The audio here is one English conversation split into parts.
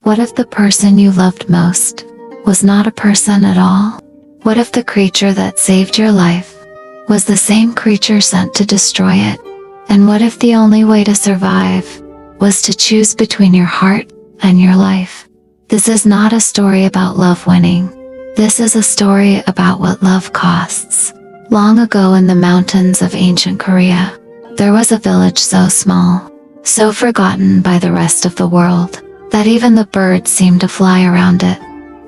What if the person you loved most was not a person at all? What if the creature that saved your life was the same creature sent to destroy it? And what if the only way to survive was to choose between your heart and your life? This is not a story about love winning. This is a story about what love costs. Long ago in the mountains of ancient Korea, there was a village so small, so forgotten by the rest of the world, that even the birds seemed to fly around it,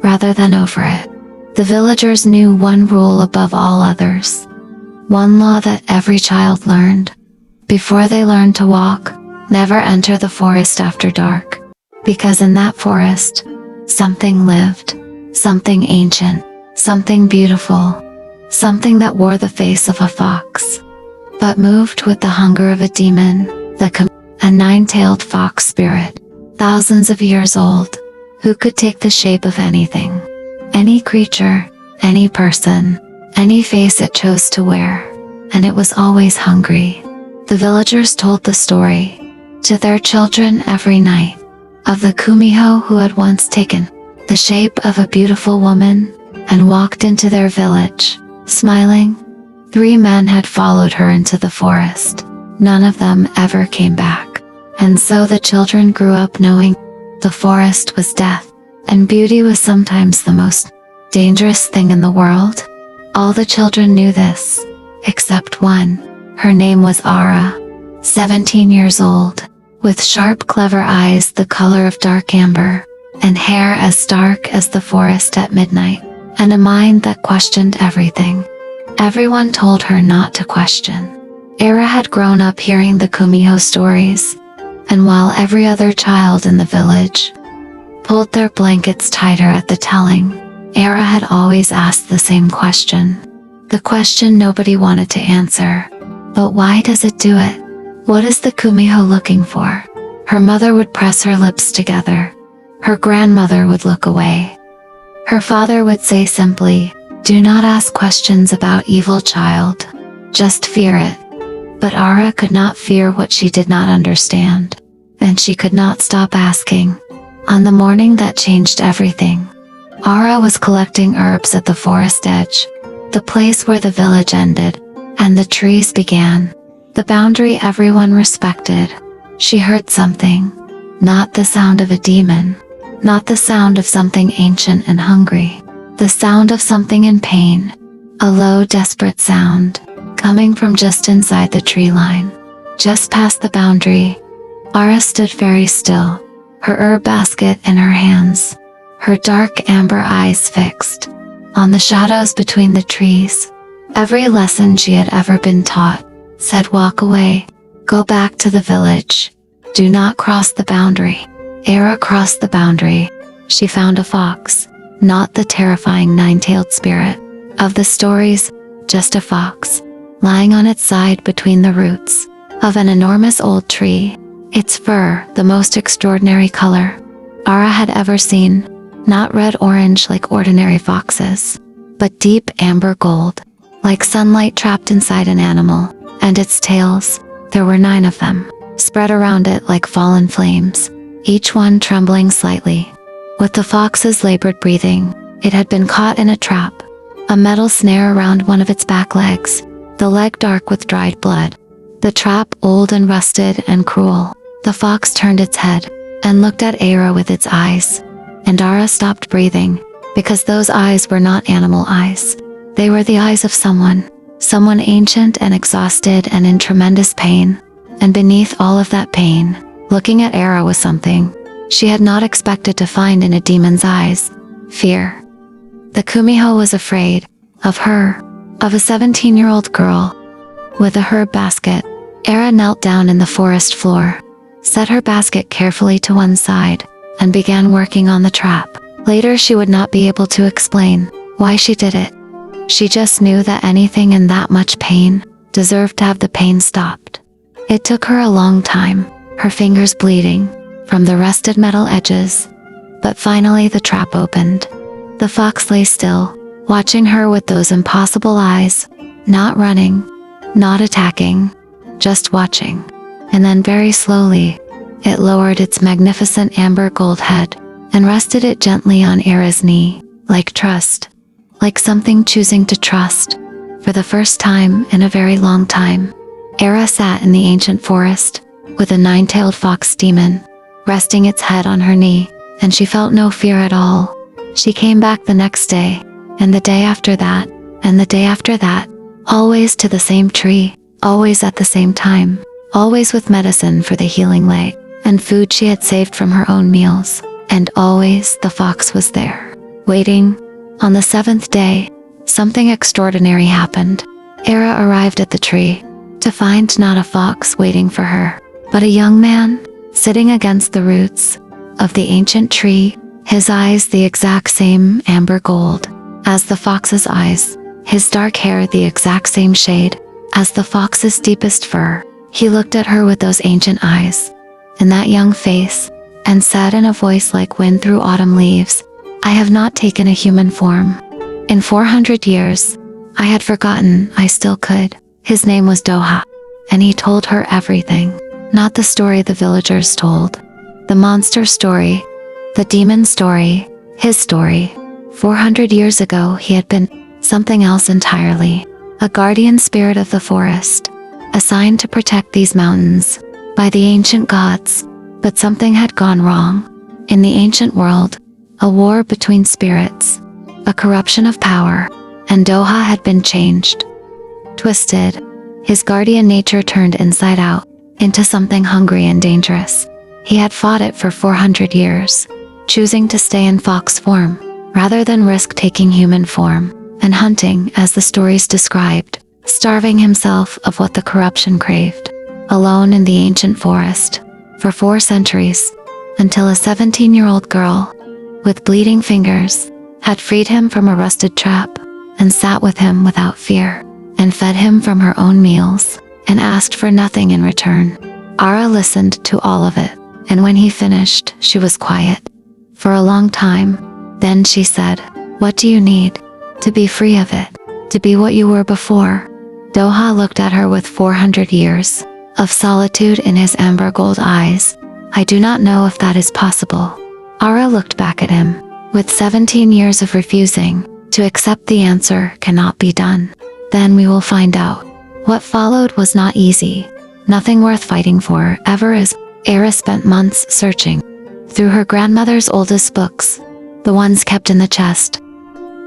rather than over it. The villagers knew one rule above all others, one law that every child learned. Before they learned to walk, never enter the forest after dark, because in that forest, something lived, something ancient, something beautiful, something that wore the face of a fox, but moved with the hunger of a demon, a nine-tailed fox spirit, thousands of years old, who could take the shape of anything, any creature, any person, any face it chose to wear, and it was always hungry. The villagers told the story to their children every night of the kumiho who had once taken the shape of a beautiful woman and walked into their village, smiling. 3 men had followed her into the forest. None of them ever came back. And so the children grew up knowing the forest was death, and beauty was sometimes the most dangerous thing in the world. All the children knew this, except one. Her name was Ara, 17 years old, with sharp, clever eyes the color of dark amber, and hair as dark as the forest at midnight, and a mind that questioned everything. Everyone told her not to question. Ara had grown up hearing the kumiho stories, and while every other child in the village pulled their blankets tighter at the telling, Ara had always asked the same question. The question nobody wanted to answer. But why does it do it? What is the kumiho looking for? Her mother would press her lips together. Her grandmother would look away. Her father would say simply, "Do not ask questions about evil, child. Just fear it." But Ara could not fear what she did not understand, and she could not stop asking. On the morning that changed everything, Ara was collecting herbs at the forest edge, the place where the village ended, and the trees began, the boundary everyone respected. She heard something, not the sound of a demon, not the sound of something ancient and hungry, the sound of something in pain, a low, desperate sound, coming from just inside the tree line, just past the boundary. Ara stood very still, her herb basket in her hands, her dark amber eyes fixed on the shadows between the trees. Every lesson she had ever been taught said, walk away, go back to the village, do not cross the boundary. Ara crossed the boundary. She found a fox, not the terrifying nine-tailed spirit of the stories, just a fox, lying on its side between the roots of an enormous old tree, its fur the most extraordinary color Ara had ever seen, not red-orange like ordinary foxes, but deep amber gold, like sunlight trapped inside an animal, and its tails, there were 9 of them, spread around it like fallen flames, each one trembling slightly. With the fox's labored breathing, it had been caught in a trap, a metal snare around one of its back legs, the leg dark with dried blood, the trap old and rusted and cruel. The fox turned its head and looked at Ara with its eyes, and Ara stopped breathing, because those eyes were not animal eyes. They were the eyes of someone ancient and exhausted and in tremendous pain, and beneath all of that pain, looking at Ara was something she had not expected to find in a demon's eyes: fear. The kumiho was afraid of her, of a 17-year-old girl. With a herb basket, Ara knelt down in the forest floor, set her basket carefully to one side, and began working on the trap. Later she would not be able to explain why she did it. She just knew that anything in that much pain deserved to have the pain stopped. It took her a long time, her fingers bleeding from the rusted metal edges, but finally the trap opened. The fox lay still, watching her with those impossible eyes, not running, not attacking, just watching. And then very slowly, it lowered its magnificent amber gold head and rested it gently on Era's knee, like trust. Like something choosing to trust. For the first time in a very long time, Era sat in the ancient forest, with a nine-tailed fox demon, resting its head on her knee, and she felt no fear at all. She came back the next day, and the day after that, and the day after that, always to the same tree, always at the same time, always with medicine for the healing leg, and food she had saved from her own meals, and always the fox was there, waiting. On the seventh day, something extraordinary happened. Era arrived at the tree, to find not a fox waiting for her, but a young man, sitting against the roots of the ancient tree, his eyes the exact same amber gold as the fox's eyes, his dark hair the exact same shade as the fox's deepest fur. He looked at her with those ancient eyes, and that young face, and said in a voice like wind through autumn leaves, "I have not taken a human form. In 400 years, I had forgotten I still could." His name was Doha, and he told her everything. Not the story the villagers told. The monster story. The demon story. His story. 400 years ago he had been something else entirely. A guardian spirit of the forest, assigned to protect these mountains by the ancient gods. But something had gone wrong. In the ancient world, a war between spirits, a corruption of power, and Doha had been changed. Twisted. His guardian nature turned inside out, into something hungry and dangerous. He had fought it for 400 years, choosing to stay in fox form, rather than risk taking human form, and hunting as the stories described, starving himself of what the corruption craved, alone in the ancient forest, for 4 centuries, until a 17-year-old girl, with bleeding fingers, had freed him from a rusted trap, and sat with him without fear, and fed him from her own meals, and asked for nothing in return. Ara listened to all of it, and when he finished, she was quiet. For a long time, then she said, "What do you need? To be free of it, to be what you were before." Doha looked at her with 400 years of solitude in his amber gold eyes. "I do not know if that is possible." Ara looked back at him, with 17 years of refusing to accept the answer cannot be done. "Then we will find out." What followed was not easy. Nothing worth fighting for ever is. Era spent months searching through her grandmother's oldest books, the ones kept in the chest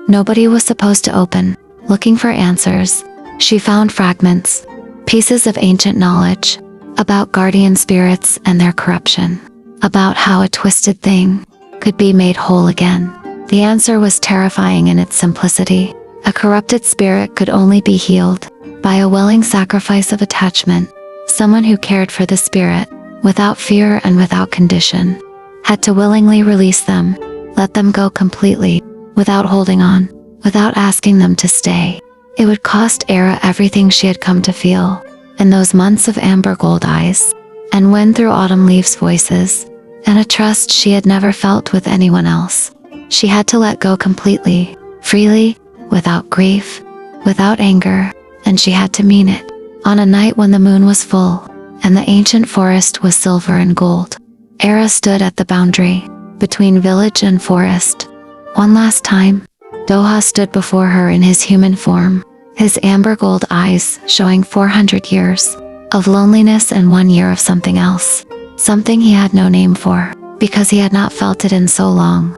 nobody was supposed to open, looking for answers. She found fragments, pieces of ancient knowledge, about guardian spirits and their corruption, about how a twisted thing could be made whole again. The answer was terrifying in its simplicity. A corrupted spirit could only be healed by a willing sacrifice of attachment. Someone who cared for the spirit, without fear and without condition, had to willingly release them, let them go completely, without holding on, without asking them to stay. It would cost Era everything she had come to feel, in those months of amber gold eyes, and wind through autumn leaves voices, and a trust she had never felt with anyone else. She had to let go completely, freely, without grief, without anger, and she had to mean it. On a night when the moon was full, and the ancient forest was silver and gold, Era stood at the boundary, between village and forest. One last time, Doha stood before her in his human form, his amber gold eyes showing 400 years of loneliness and 1 year of something else, something he had no name for, because he had not felt it in so long.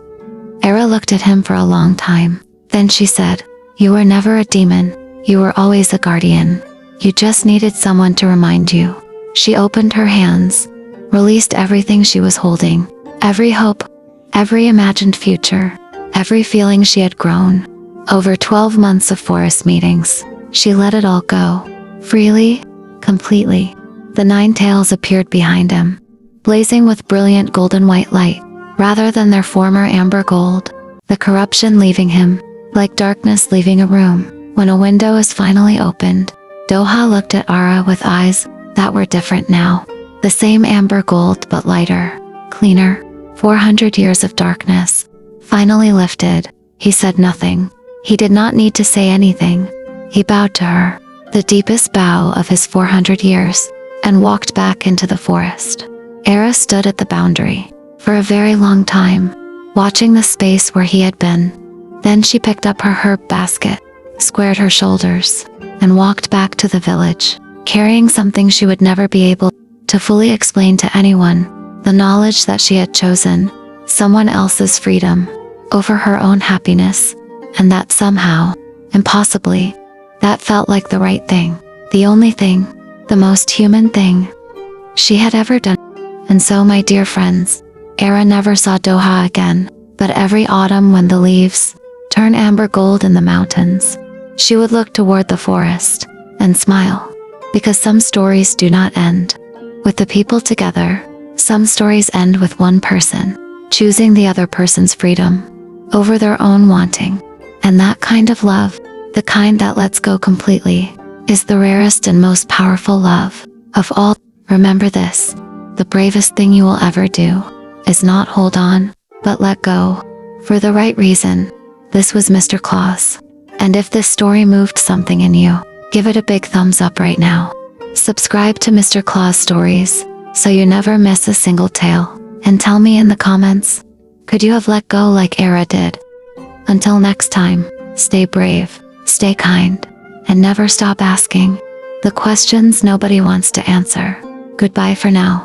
Era looked at him for a long time. Then she said, "You were never a demon, you were always a guardian. You just needed someone to remind you." She opened her hands, released everything she was holding, every hope, every imagined future, every feeling she had grown. Over 12 months of forest meetings, she let it all go, freely, completely. The 9 tails appeared behind him, blazing with brilliant golden white light, rather than their former amber gold, the corruption leaving him, like darkness leaving a room. When a window is finally opened, Doha looked at Ara with eyes that were different now. The same amber gold but lighter, cleaner. 400 years of darkness finally lifted. He said nothing. He did not need to say anything. He bowed to her, the deepest bow of his 400 years, and walked back into the forest. Era stood at the boundary for a very long time, watching the space where he had been. Then she picked up her herb basket, squared her shoulders, and walked back to the village, carrying something she would never be able to fully explain to anyone, the knowledge that she had chosen someone else's freedom over her own happiness, and that somehow, impossibly, that felt like the right thing, the only thing, the most human thing she had ever done. And so, my dear friends, Era never saw Doha again, but every autumn when the leaves turn amber gold in the mountains, she would look toward the forest and smile, because some stories do not end with the people together. Some stories end with one person choosing the other person's freedom over their own wanting. And that kind of love, the kind that lets go completely, is the rarest and most powerful love of all. Remember this: the bravest thing you will ever do is not hold on, but let go, for the right reason. This was Mr. Claus. And if this story moved something in you, give it a big thumbs up right now. Subscribe to Mr. Claus Stories so you never miss a single tale. And tell me in the comments, could you have let go like Era did? Until next time, stay brave, stay kind, and never stop asking the questions nobody wants to answer. Goodbye for now.